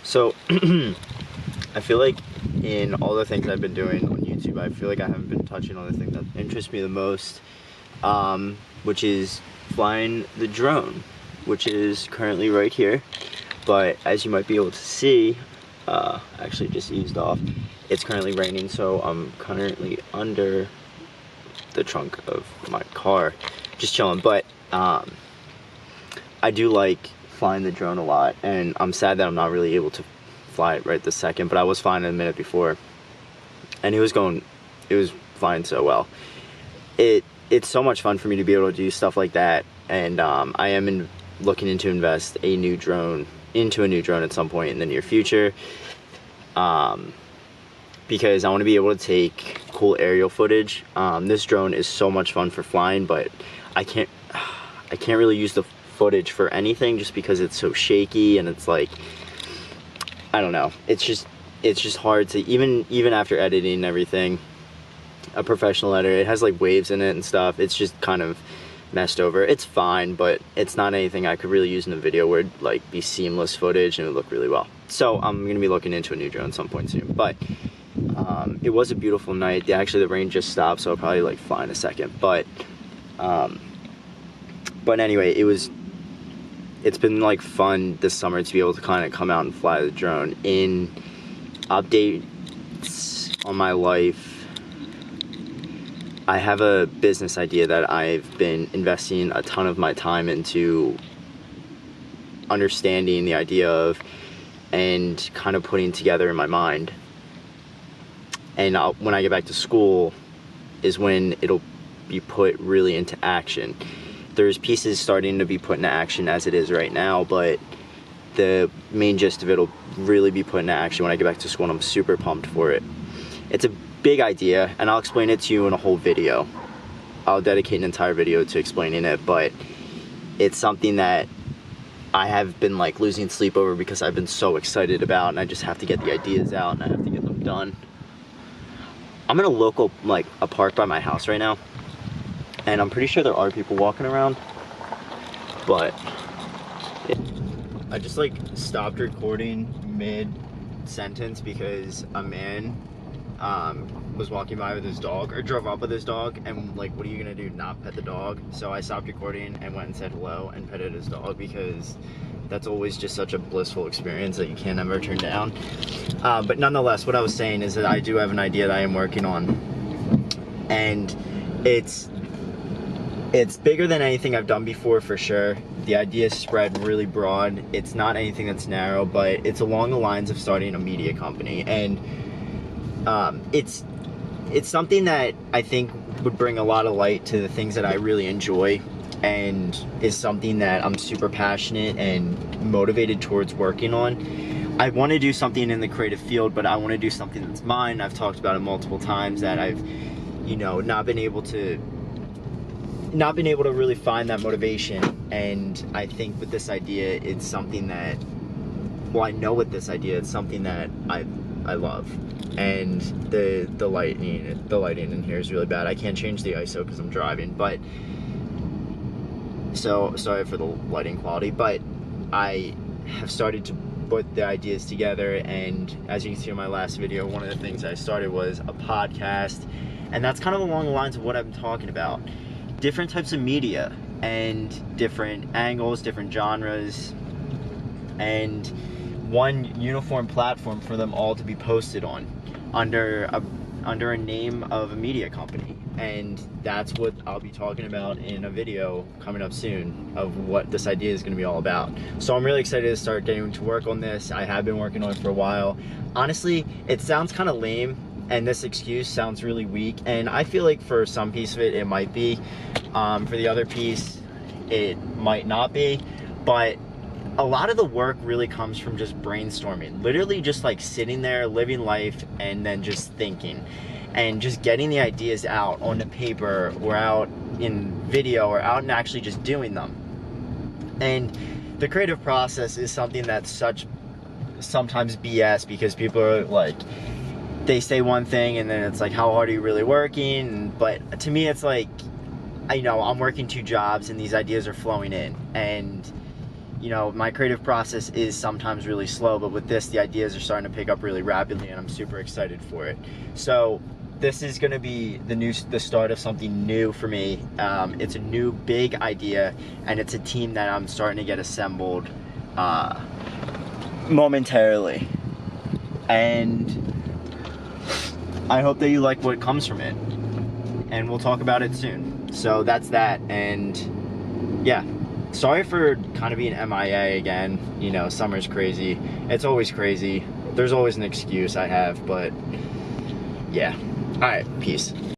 So, I feel like in all the things I've been doing on YouTube, I feel like I haven't been touching on the thing that interests me the most, which is flying the drone, which is currently right here. But as you might be able to see, actually just eased off, it's currently raining, so I'm currently under the trunk of my car, just chilling. But I do like flying the drone a lot, and I'm sad that I'm not really able to fly it right this second, but I was flying it a minute before, and it was flying so well. It's so much fun for me to be able to do stuff like that, and I am looking into invest into a new drone at some point in the near future, because I want to be able to take cool aerial footage. This drone is so much fun for flying, but I can't really use the footage for anything just because it's so shaky, and it's like, I don't know, it's just hard to, even after editing and everything, a professional editor, it has like waves in it and stuff, it's just kind of messed over. It's fine, but it's not anything I could really use in a video where it'd like be seamless footage and it would look really well. So I'm gonna be looking into a new drone at some point soon. But it was a beautiful night. Actually, the rain just stopped, so I'll probably like fly in a second. But anyway, it's been like fun this summer to be able to kind of come out and fly the drone. In updates on my life, I have a business idea that I've been investing a ton of my time into understanding the idea of and kind of putting together in my mind. And when I get back to school is when it'll be put really into action. There's pieces starting to be put into action as it is right now, but the main gist of it will really be put into action when I get back to school, and I'm super pumped for it. It's a big idea, and I'll explain it to you in a whole video. I'll dedicate an entire video to explaining it, but it's something that I have been like losing sleep over because I've been so excited about, and I just have to get the ideas out and I have to get them done. I'm in a local, like a park by my house right now, and I'm pretty sure there are people walking around, but I just like stopped recording mid-sentence because a man was walking by with his dog, or drove up with his dog, and like, what are you gonna do, not pet the dog? So I stopped recording and went and said hello and petted his dog, because that's always just such a blissful experience that you can't ever turn down. But nonetheless, what I was saying is that I do have an idea that I am working on, and it's bigger than anything I've done before, for sure. The idea is spread really broad. It's not anything that's narrow, but it's along the lines of starting a media company. And it's something that I think would bring a lot of light to the things that I really enjoy, and is something that I'm super passionate and motivated towards working on. I want to do something in the creative field, but I want to do something that's mine. I've talked about it multiple times that I've, not been able to really find that motivation. And I think with this idea, it's something that, well, I know with this idea, it's something that I love. And the lighting in here is really bad. I can't change the ISO because I'm driving, but so sorry for the lighting quality. But I have started to put the ideas together, and as you can see in my last video, one of the things I started was a podcast, and that's kind of along the lines of what I'm talking about. Different types of media and different angles, different genres, and one uniform platform for them all to be posted on under a name of a media company. And that's what I'll be talking about in a video coming up soon, of what this idea is going to be all about. So I'm really excited to start getting to work on this. I have been working on it for a while. Honestly, it sounds kind of lame, and this excuse sounds really weak, and I feel like for some piece of it might be. For the other piece, it might not be. But a lot of the work really comes from just brainstorming. Literally just like sitting there, living life, and then just thinking. And just getting the ideas out on the paper, or out in video, or out and actually just doing them. And the creative process is something that's sometimes BS, because people are like, they say one thing and then it's like, how hard are you really working? But to me, it's like, I'm working 2 jobs and these ideas are flowing in, and you know, my creative process is sometimes really slow, but with this, the ideas are starting to pick up really rapidly, and I'm super excited for it. So this is going to be the start of something new for me. It's a new big idea, and it's a team that I'm starting to get assembled momentarily, and I hope that you like what comes from it, and we'll talk about it soon. So that's that, and yeah, sorry for kind of being MIA again. You know, summer's crazy. It's always crazy. There's always an excuse I have, but yeah. All right, peace.